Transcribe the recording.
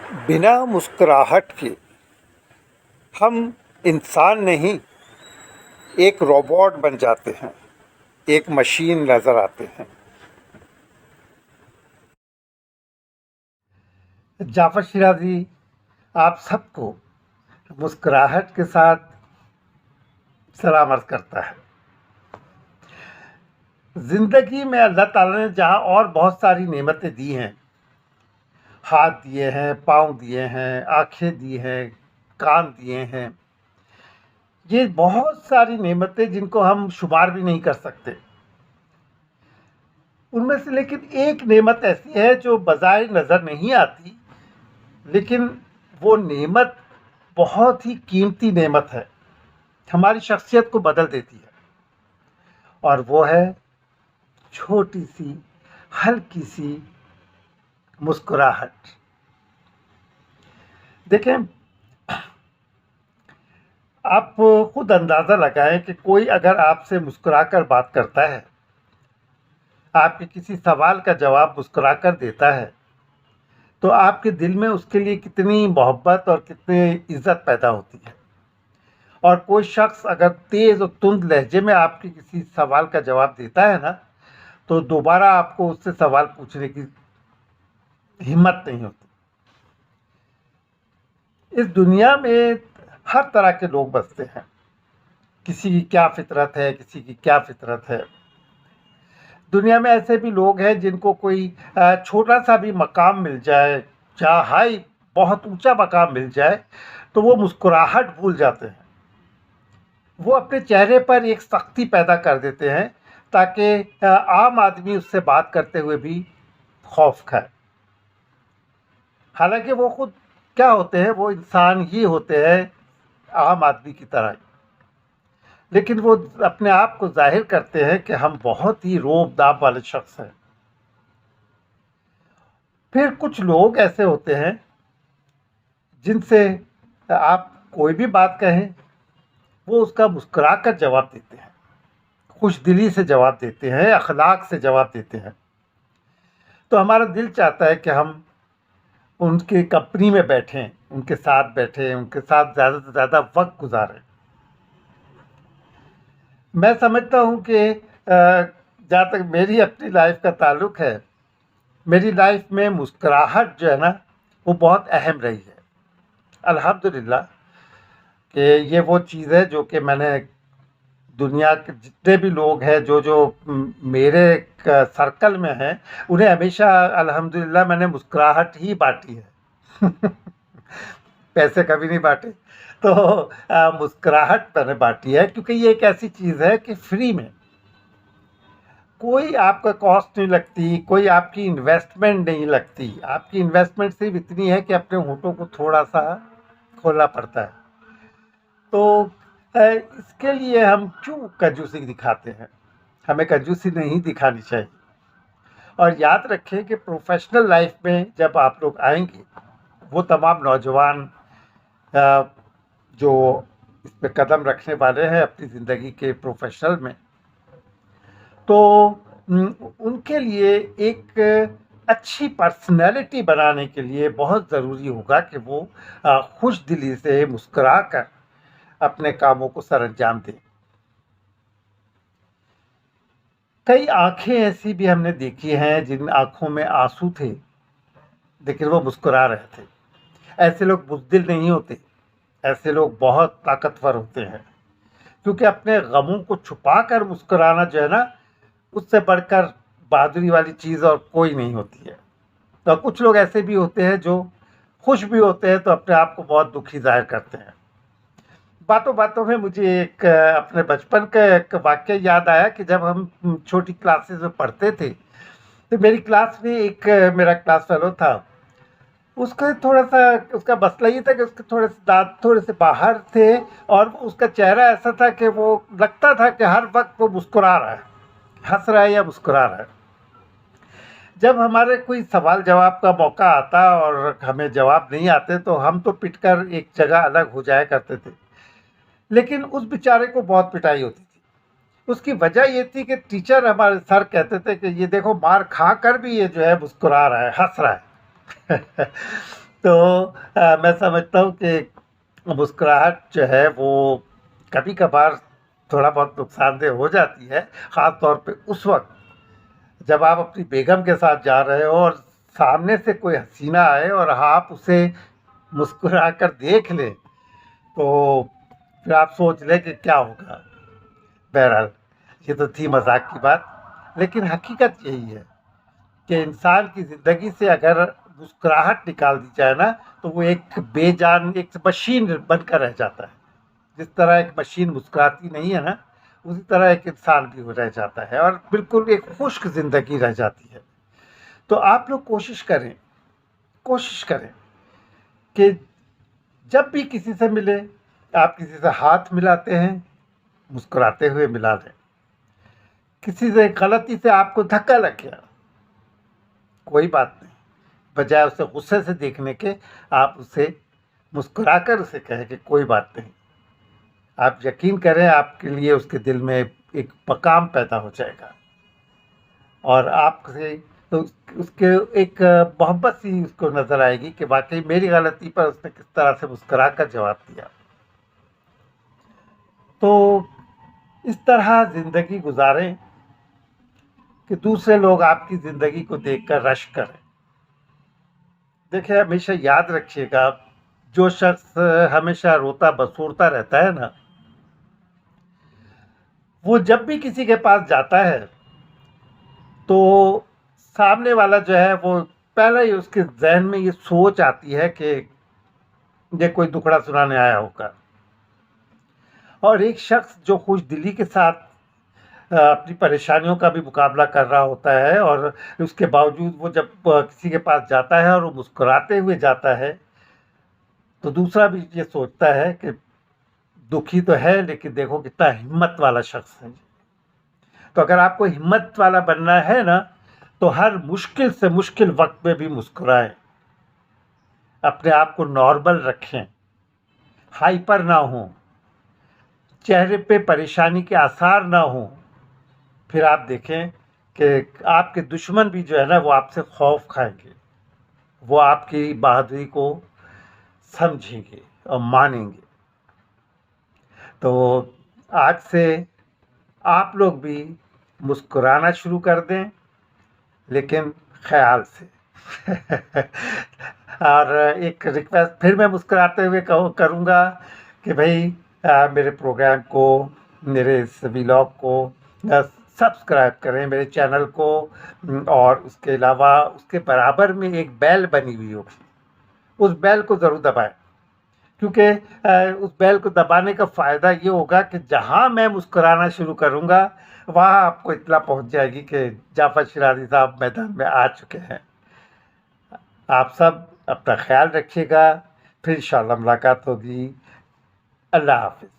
बिना मुस्कुराहट के हम इंसान नहीं, एक रोबोट बन जाते हैं, एक मशीन नज़र आते हैं। जाफ़र शिराज़ी आप सबको मुस्कुराहट के साथ सलाम अर्ज़ करता है। ज़िंदगी में अल्लाह ताला ने जहाँ और बहुत सारी नेमतें दी हैं, हाथ दिए हैं, पाँव दिए हैं, आँखें दी हैं, कान दिए हैं, ये बहुत सारी नेमतें जिनको हम शुमार भी नहीं कर सकते। उनमें से लेकिन एक नेमत ऐसी है जो बज़ाहिर नज़र नहीं आती, लेकिन वो नेमत बहुत ही कीमती नेमत है, हमारी शख्सियत को बदल देती है, और वो है छोटी सी, हल्की सी मुस्कुराहट। देखें, आप खुद अंदाज़ा लगाएं कि कोई अगर आपसे मुस्कुराकर बात करता है, आपके किसी सवाल का जवाब मुस्कुराकर देता है, तो आपके दिल में उसके लिए कितनी मोहब्बत और कितनी इज़्ज़त पैदा होती है। और कोई शख्स अगर तेज़ और तुंद लहजे में आपके किसी सवाल का जवाब देता है ना, तो दोबारा आपको उससे सवाल पूछने की हिम्मत नहीं होती। इस दुनिया में हर तरह के लोग बसते हैं, किसी की क्या फितरत है, किसी की क्या फितरत है। दुनिया में ऐसे भी लोग हैं जिनको कोई छोटा सा भी मकाम मिल जाए, चाहे हाई बहुत ऊंचा मकाम मिल जाए, तो वो मुस्कुराहट भूल जाते हैं। वो अपने चेहरे पर एक सख्ती पैदा कर देते हैं ताकि आम आदमी उससे बात करते हुए भी खौफ खाए। हालांकि वो खुद क्या होते हैं, वो इंसान ही होते हैं, आम आदमी की तरह ही, लेकिन वो अपने आप को जाहिर करते हैं कि हम बहुत ही रोब दाब वाले शख्स हैं। फिर कुछ लोग ऐसे होते हैं जिनसे आप कोई भी बात कहें, वो उसका मुस्कुरा कर जवाब देते हैं, खुश दिली से जवाब देते हैं, अखलाक से जवाब देते हैं। तो हमारा दिल चाहता है कि हम उनकी कंपनी में बैठें, उनके साथ बैठें, उनके साथ ज़्यादा से ज़्यादा वक्त गुजारें। मैं समझता हूँ कि जहाँ तक मेरी अपनी लाइफ का ताल्लुक़ है, मेरी लाइफ में मुस्कुराहट जो है ना, वो बहुत अहम रही है। अल्हम्दुलिल्लाह कि ये वो चीज़ है जो कि मैंने दुनिया के जितने भी लोग हैं जो मेरे सर्कल में हैं, उन्हें हमेशा अल्हम्दुलिल्लाह मैंने मुस्कुराहट ही बाँटी है। पैसे कभी नहीं बाँटे। तो मुस्कुराहट मैंने बाँटी है, क्योंकि ये एक ऐसी चीज़ है कि फ्री में कोई आपका कॉस्ट नहीं लगती, कोई आपकी इन्वेस्टमेंट नहीं लगती। आपकी इन्वेस्टमेंट सिर्फ इतनी है कि अपने होठों को थोड़ा-सा खोलना पड़ता है। तो इसके लिए हम क्यों कंजूसी दिखाते हैं? हमें कंजूसी नहीं दिखानी चाहिए। और याद रखें कि प्रोफ़ेशनल लाइफ़ में जब आप लोग आएँगे, वो तमाम नौजवान जो इस पे कदम रखने वाले हैं अपनी ज़िंदगी के प्रोफ़ेशनल में, तो उनके लिए एक अच्छी पर्सनैलिटी बनाने के लिए बहुत ज़रूरी होगा कि वो खुश दिली से मुस्कुरा कर अपने कामों को सरअंजाम दें। कई आँखें ऐसी भी हमने देखी हैं जिन आँखों में आँसू थे, लेकिन वो मुस्कुरा रहे थे। ऐसे लोग बुज़दिल नहीं होते, ऐसे लोग बहुत ताकतवर होते हैं, क्योंकि अपने गमों को छुपा कर मुस्कुराना जो है ना, उससे बढ़कर बहादुरी वाली चीज़ और कोई नहीं होती है। तो कुछ लोग ऐसे भी होते हैं जो खुश भी होते हैं तो अपने आप को बहुत दुखी ज़ाहिर करते हैं। बातों-बातों में मुझे एक अपने बचपन का एक वाक़या याद आया कि जब हम छोटी क्लासेस में पढ़ते थे, तो मेरी क्लास में एक मेरा क्लास फ़ेलो था। उसका थोड़ा-सा उसका मसला ये था कि उसके थोड़े से दाँत थोड़े से बाहर थे, और उसका चेहरा ऐसा था कि वो लगता था कि हर वक़्त वो मुस्कुरा रहा है, हँस रहा है या मुस्कुरा रहा है। जब हमारे कोई सवाल-जवाब का मौका आता और हमें जवाब नहीं आते, तो हम तो पिटकर एक जगह अलग हो जाया करते थे। लेकिन उस बेचारे को बहुत पिटाई होती थी। उसकी वजह ये थी कि टीचर हमारे सर कहते थे कि ये देखो मार खा कर भी ये जो है मुस्कुरा रहा है, हँस रहा है। तो मैं समझता हूँ कि मुस्कुराहट जो है वो कभी-कभार थोड़ा बहुत नुकसानदेह हो जाती है, ख़ास तौर पे उस वक़्त जब आप अपनी बेगम के साथ जा रहे हो और सामने से कोई हसीना आए और आप उसे मुस्कुराकर देख लें, तो फिर आप सोच लें कि क्या होगा। बहरहाल, ये तो थी मज़ाक की बात, लेकिन हकीकत यही है कि इंसान की ज़िंदगी से अगर मुस्कुराहट निकाल दी जाए ना, तो वो एक बेजान एक मशीन बनकर रह जाता है। जिस तरह एक मशीन मुस्कुराती नहीं है ना, उसी तरह एक इंसान भी वो रह जाता है और बिल्कुल एक खुश्क ज़िंदगी रह जाती है। तो आप लोग कोशिश करें कि जब भी किसी से मिलें, आप किसी से हाथ मिलाते हैं, मुस्कुराते हुए मिला लें। किसी से गलती से आपको धक्का लग गया, कोई बात नहीं, बजाय उसे गुस्से से देखने के आप उसे मुस्कुराकर उसे कहें कि कोई बात नहीं। आप यकीन करें आपके लिए उसके दिल में एक मकाम पैदा हो जाएगा और आपसे तो उसके एक मोहब्बत सी उसको नज़र आएगी कि वाक़ई मेरी गलती पर उसने किस तरह से मुस्कुराकर जवाब दिया। तो इस तरह ज़िंदगी गुज़ारें कि दूसरे लोग आपकी ज़िंदगी को देखकर रश्क करें। देखिए, हमेशा याद रखिएगा, जो शख्स हमेशा रोता बसोरता रहता है ना, वो जब भी किसी के पास जाता है, तो सामने वाला जो है वो पहले ही उसके ज़हन में ये सोच आती है कि ये कोई दुखड़ा सुनाने आया होगा। और एक शख्स जो खुशदिली के साथ अपनी परेशानियों का भी मुकाबला कर रहा होता है और उसके बावजूद वो जब किसी के पास जाता है और वो मुस्कुराते हुए जाता है, तो दूसरा भी ये सोचता है कि दुखी तो है लेकिन देखो कितना हिम्मत वाला शख्स है। तो अगर आपको हिम्मत वाला बनना है ना, तो हर मुश्किल से मुश्किल वक़्त में भी मुस्कुराएँ। अपने आप को नॉर्मल रखें, हाइपर ना हों, चेहरे पे परेशानी के आसार ना हों। फिर आप देखें कि आपके दुश्मन भी जो है ना वो आपसे खौफ़ खाएँगे। वो आपकी बहादुरी को समझेंगे और मानेंगे। तो आज से आप लोग भी मुस्कुराना शुरू कर दें, लेकिन ख़याल से। और एक रिक्वेस्ट फिर मैं मुस्कुराते हुए करूँगा कि भई मेरे प्रोग्राम को, मेरे इस व्लॉग को सब्सक्राइब करें मेरे चैनल को, और उसके अलावा उसके बराबर में एक बेल बनी हुई होगी, उस बेल को ज़रूर दबाएँ। क्योंकि उस बेल को दबाने का फ़ायदा ये होगा कि जहाँ मैं मुस्कुराना शुरू करूँगा, वहाँ आपको इत्तला पहुँच जाएगी कि जाफ़र शिराज़ी साहब मैदान में आ चुके हैं। आप सब अपना ख़्याल रखिएगा, फिर इंशाअल्लाह मुलाकात होगी। अल्लाह हाफ़िज़।